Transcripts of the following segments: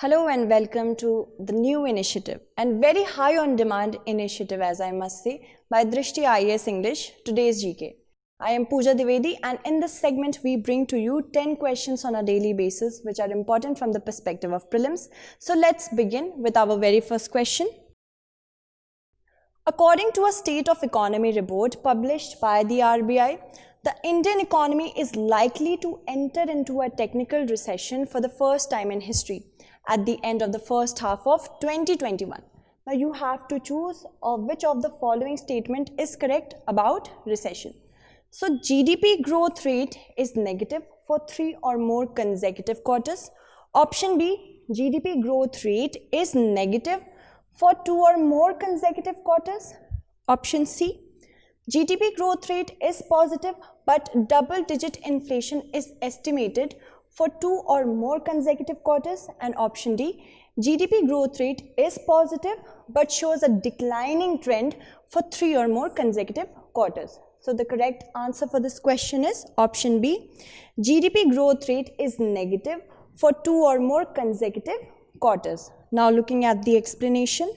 Hello and welcome to the new initiative and very high on demand initiative, as I must say, by Drishti IAS English, today's GK. I am Pooja Divedi, and in this segment we bring to you 10 questions on a daily basis which are important from the perspective of prelims. So let's begin with our very first question. According to a State of Economy report published by the RBI, the Indian economy is likely to enter into a technical recession for the first time in history at the end of the first half of 2021. Now you have to choose which of the following statement is correct about recession. So GDP growth rate is negative for 3 or more consecutive quarters. Option B, GDP growth rate is negative for 2 or more consecutive quarters. Option C, GDP growth rate is positive but double-digit inflation is estimated for 2 or more consecutive quarters. And option D, GDP growth rate is positive but shows a declining trend for 3 or more consecutive quarters. So the correct answer for this question is option B, GDP growth rate is negative for 2 or more consecutive quarters. Now looking at the explanation.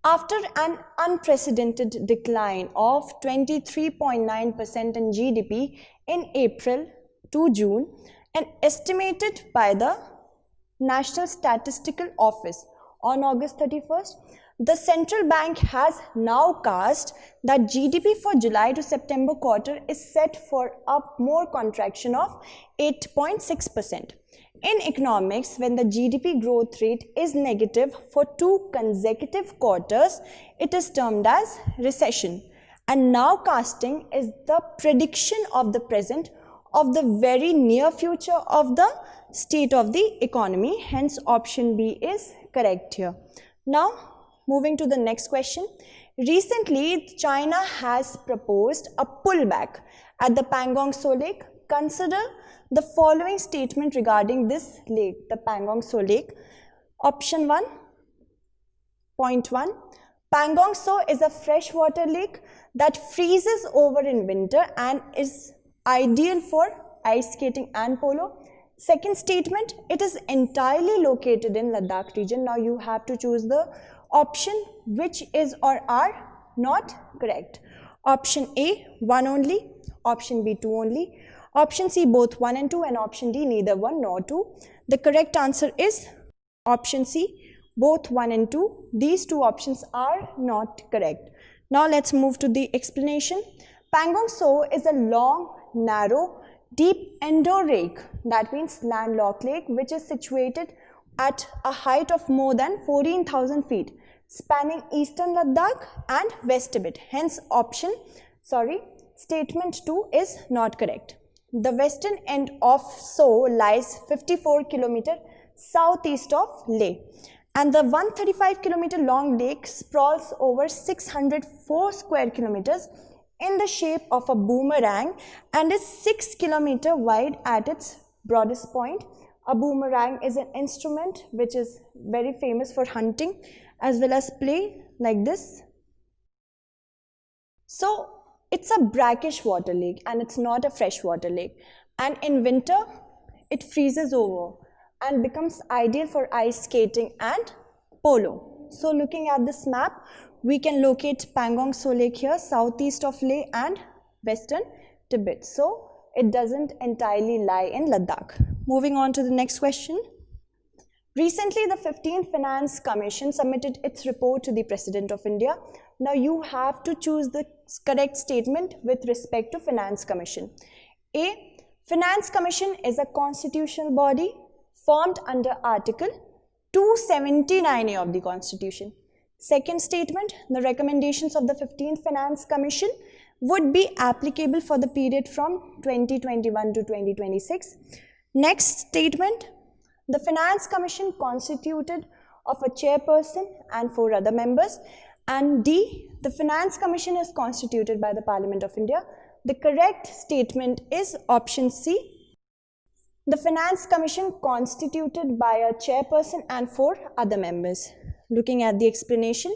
After an unprecedented decline of 23.9% in GDP in April to June, and estimated by the National Statistical Office on August 31st, the central bank has now cast that GDP for July to September quarter is set for a more contraction of 8.6%. In economics, when the GDP growth rate is negative for 2 consecutive quarters, it is termed as recession. And now casting is the prediction of the present of the very near future of the state of the economy. Hence, option B is correct here. Now, moving to the next question. Recently, China has proposed a pullback at the Pangong Tso Lake. Consider the following statement regarding this lake, the Pangong Tso Lake. Option 1, point 1. Pangong Tso is a freshwater lake that freezes over in winter and is ideal for ice skating and polo. Second statement, it is entirely located in Ladakh region. Now you have to choose the option which is or are not correct. Option A, 1 only. Option B, 2 only. Option C, both 1 and 2, and option D, neither 1 nor 2. The correct answer is option C, both 1 and 2. These two options are not correct. Now let's move to the explanation. Pangong Tso is a long, narrow, deep endorrheic, that means landlocked lake, which is situated at a height of more than 14,000 feet, spanning eastern Ladakh and West Tibet. Hence, statement 2 is not correct. The western end of Tso lies 54 km southeast of Leh, and the 135 km long lake sprawls over 604 square kilometers in the shape of a boomerang and is 6 km wide at its broadest point. A boomerang is an instrument which is very famous for hunting as well as play like this. So it's a brackish water lake and it's not a freshwater lake. And in winter, it freezes over and becomes ideal for ice skating and polo. So looking at this map, we can locate Pangong Tso Lake here, southeast of Leh and western Tibet. So it doesn't entirely lie in Ladakh. Moving on to the next question. Recently, the 15th Finance Commission submitted its report to the President of India. Now you have to choose the correct statement with respect to Finance Commission. A, Finance Commission is a constitutional body formed under Article 279A of the Constitution. Second statement, the recommendations of the 15th Finance Commission would be applicable for the period from 2021 to 2026. Next statement, the Finance Commission constituted of a chairperson and 4 other members. And D, the Finance Commission is constituted by the Parliament of India. The correct statement is option C. The Finance Commission constituted by a chairperson and 4 other members. Looking at the explanation,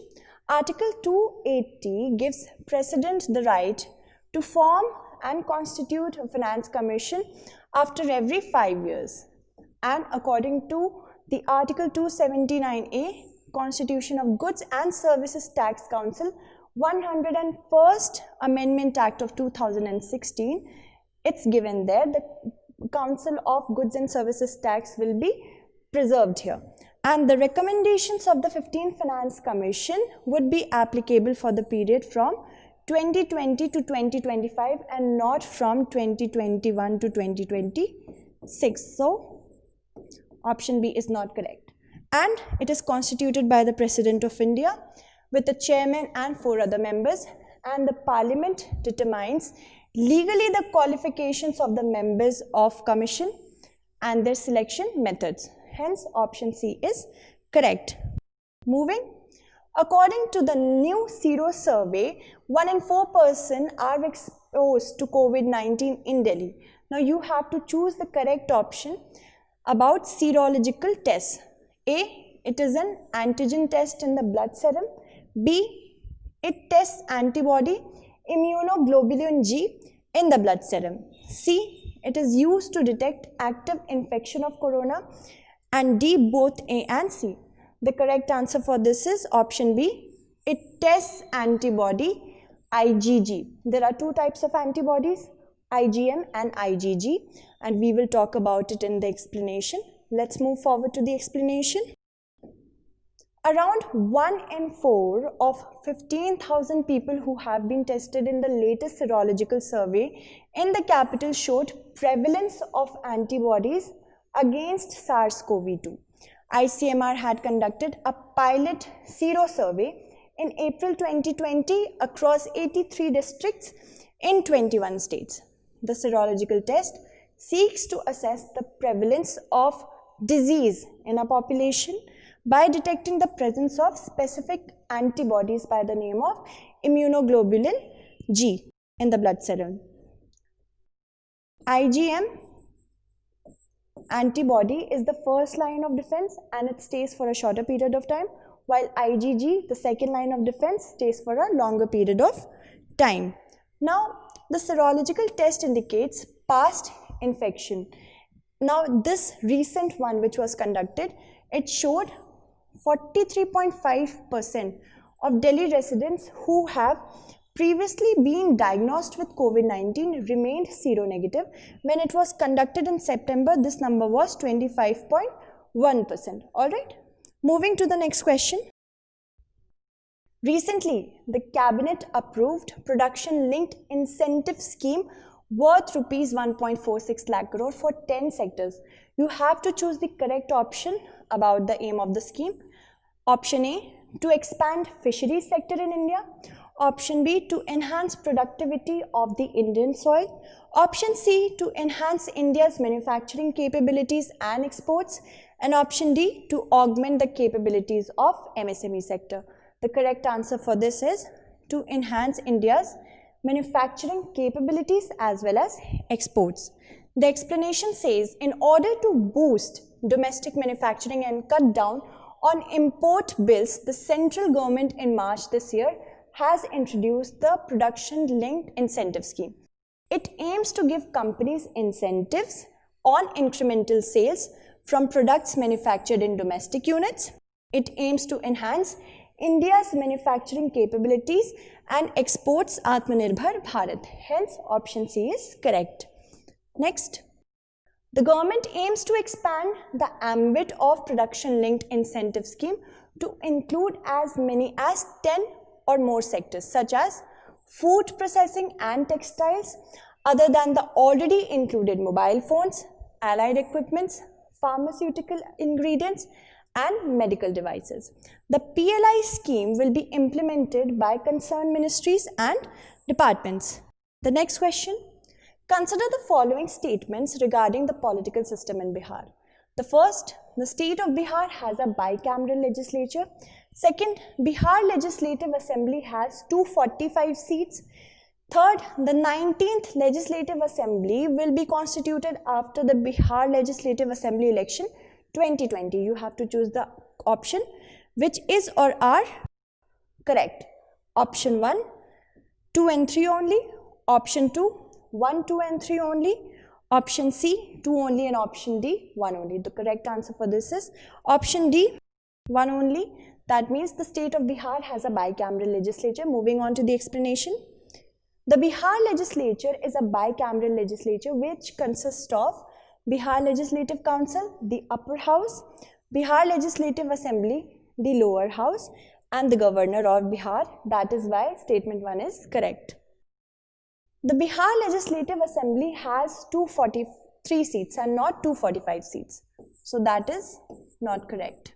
Article 280 gives President the right to form and constitute a Finance Commission after every 5 years. and according to the Article 279A Constitution of Goods and Services Tax Council 101st Amendment Act of 2016, it's given there the Council of Goods and Services Tax will be preserved here. And the recommendations of the 15th Finance Commission would be applicable for the period from 2020 to 2025 and not from 2021 to 2026. So, option B is not correct. And it is constituted by the President of India with the chairman and 4 other members, and the Parliament determines legally the qualifications of the members of Commission and their selection methods. Hence, option C is correct. Moving. According to the new Sero survey, 1 in 4 persons are exposed to COVID-19 in Delhi. Now, you have to choose the correct option about serological tests. A, it is an antigen test in the blood serum. B, it tests antibody immunoglobulin G in the blood serum. C, it is used to detect active infection of corona. And D, both A and C. The correct answer for this is option B. It tests antibody IgG. There are 2 types of antibodies, IgM and IgG, and we will talk about it in the explanation. Let's move forward to the explanation. Around 1 in 4 of 15,000 people who have been tested in the latest serological survey in the capital showed prevalence of antibodies against SARS-CoV-2. ICMR had conducted a pilot sero survey in April 2020 across 83 districts in 21 states. The serological test seeks to assess the prevalence of disease in a population by detecting the presence of specific antibodies by the name of immunoglobulin G in the blood serum. IgM antibody is the first line of defense and it stays for a shorter period of time, while IgG, the second line of defense, stays for a longer period of time. Now, the serological test indicates past infection. Now, this recent one which was conducted, it showed 43.5% of Delhi residents who have previously been diagnosed with COVID-19 remained seronegative. When it was conducted in September, this number was 25.1%. Alright, moving to the next question. Recently, the cabinet approved production-linked incentive scheme worth rupees 1.46 lakh crore for 10 sectors. You have to choose the correct option about the aim of the scheme. Option A, to expand fisheries sector in India. Option B, to enhance productivity of the Indian soil. Option C, to enhance India's manufacturing capabilities and exports. And option D, to augment the capabilities of MSME sector. The correct answer for this is to enhance India's manufacturing capabilities as well as exports. The explanation says, in order to boost domestic manufacturing and cut down on import bills, the central government in March this year has introduced the production-linked incentive scheme. It aims to give companies incentives on incremental sales from products manufactured in domestic units. It aims to enhance India's manufacturing capabilities and exports Atmanirbhar Bharat. Hence, option C is correct. Next, the government aims to expand the ambit of production-linked incentive scheme to include as many as 10 or more sectors such as food processing and textiles, other than the already included mobile phones, allied equipments, pharmaceutical ingredients, and medical devices. The PLI scheme will be implemented by concerned ministries and departments. The next question. Consider the following statements regarding the political system in Bihar. The first, the state of Bihar has a bicameral legislature. Second, Bihar Legislative Assembly has 245 seats. Third, the 19th Legislative Assembly will be constituted after the Bihar Legislative Assembly election 2020. You have to choose the option which is or are correct. Option 1, 2 and 3 only. Option 2, 1, 2 and 3 only. Option C, 2 only, and option D, 1 only. The correct answer for this is option D, 1 only. That means the state of Bihar has a bicameral legislature. Moving on to the explanation. The Bihar legislature is a bicameral legislature which consists of Bihar Legislative Council, the upper house, Bihar Legislative Assembly, the lower house, and the governor of Bihar. That is why statement 1 is correct. The Bihar Legislative Assembly has 243 seats and not 245 seats. So that is not correct.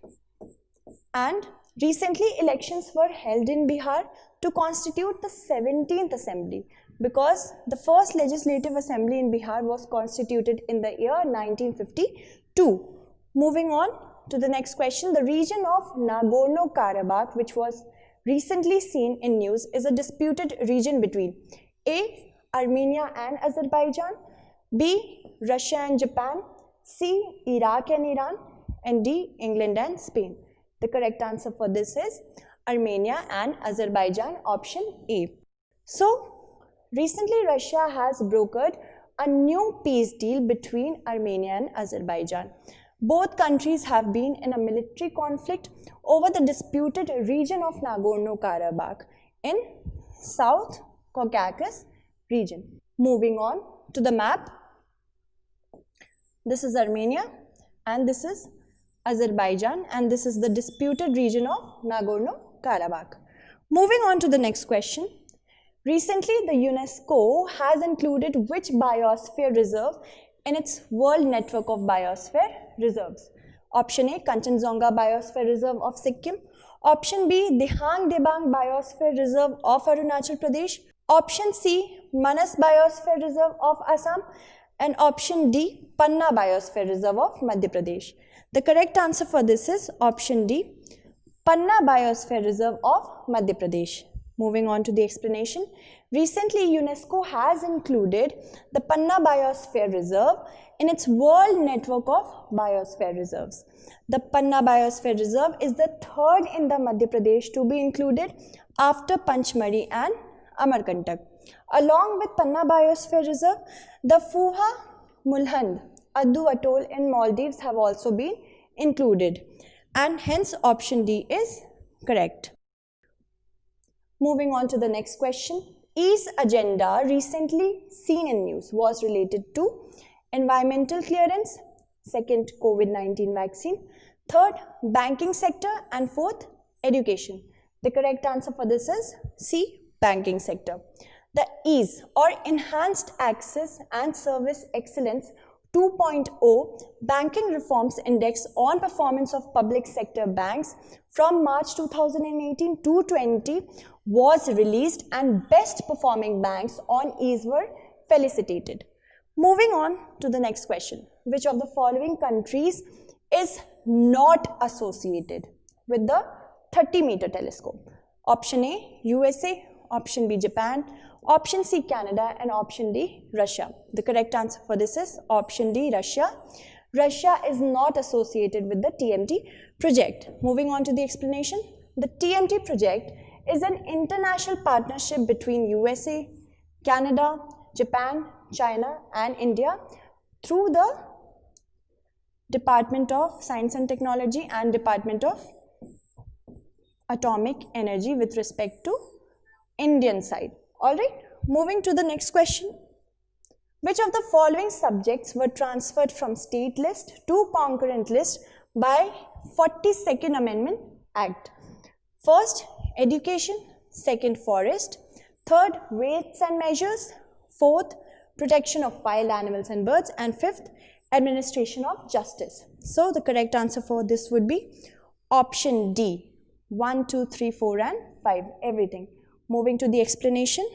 And recently elections were held in Bihar to constitute the 17th Assembly, because the first Legislative Assembly in Bihar was constituted in the year 1952. Moving on to the next question. The region of Nagorno-Karabakh, which was recently seen in news, is a disputed region between A. Armenia and Azerbaijan, B. Russia and Japan, C. Iraq and Iran, and D. England and Spain. The correct answer for this is Armenia and Azerbaijan, option A. So, recently Russia has brokered a new peace deal between Armenia and Azerbaijan. Both countries have been in a military conflict over the disputed region of Nagorno-Karabakh in South Caucasus region. Moving on to the map. This is Armenia and this is Azerbaijan, and this is the disputed region of Nagorno-Karabakh. Moving on to the next question. Recently, the UNESCO has included which biosphere reserve in its World Network of Biosphere Reserves? Option A, Kanchenjunga Biosphere Reserve of Sikkim. Option B, Dihang Dibang Biosphere Reserve of Arunachal Pradesh. Option C, Manas Biosphere Reserve of Assam. And option D, Panna Biosphere Reserve of Madhya Pradesh. The correct answer for this is option D, Panna Biosphere Reserve of Madhya Pradesh. Moving on to the explanation. Recently, UNESCO has included the Panna Biosphere Reserve in its World Network of Biosphere Reserves. The Panna Biosphere Reserve is the third in the Madhya Pradesh to be included after Panchmari and Amarkantak. Along with Panna Biosphere Reserve, the Fuha Mulhand Addu Atoll in Maldives have also been included, and hence option D is correct. Moving on to the next question. E's agenda recently seen in news was related to environmental clearance, second, COVID-19 vaccine, third, banking sector, and fourth, education. The correct answer for this is C, banking sector. The EASE, or Enhanced Access and Service Excellence 2.0 Banking Reforms Index on performance of public sector banks from March 2018 to 20 was released, and best performing banks on EASE were felicitated. Moving on to the next question. Which of the following countries is not associated with the 30-meter telescope? Option A, USA, option B, Japan, option C, Canada, and option D, Russia. The correct answer for this is option D, Russia. Russia is not associated with the TMT project. Moving on to the explanation. The TMT project is an international partnership between USA, Canada, Japan, China, and India through the Department of Science and Technology and Department of Atomic Energy with respect to Indian side. Alright, moving to the next question. Which of the following subjects were transferred from state list to concurrent list by 42nd Amendment Act? First, education. Second, forest. Third, weights and measures. Fourth, protection of wild animals and birds. And fifth, administration of justice. So the correct answer for this would be option D. 1, 2, 3, 4 and 5, everything. Moving to the explanation.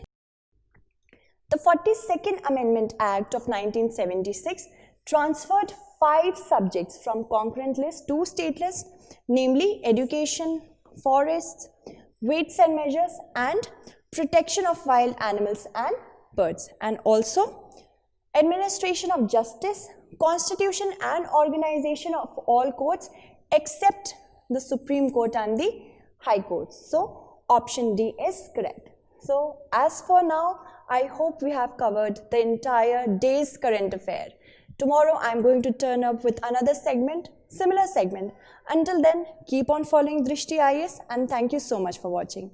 The 42nd Amendment Act of 1976 transferred 5 subjects from concurrent list to state list, namely education, forests, weights and measures, and protection of wild animals and birds, and also administration of justice, constitution and organization of all courts except the Supreme Court and the High Courts. So option D is correct. So as for now, I hope we have covered the entire day's current affair. Tomorrow I'm going to turn up with another segment, similar segment. Until then, keep on following Drishti IAS and thank you so much for watching.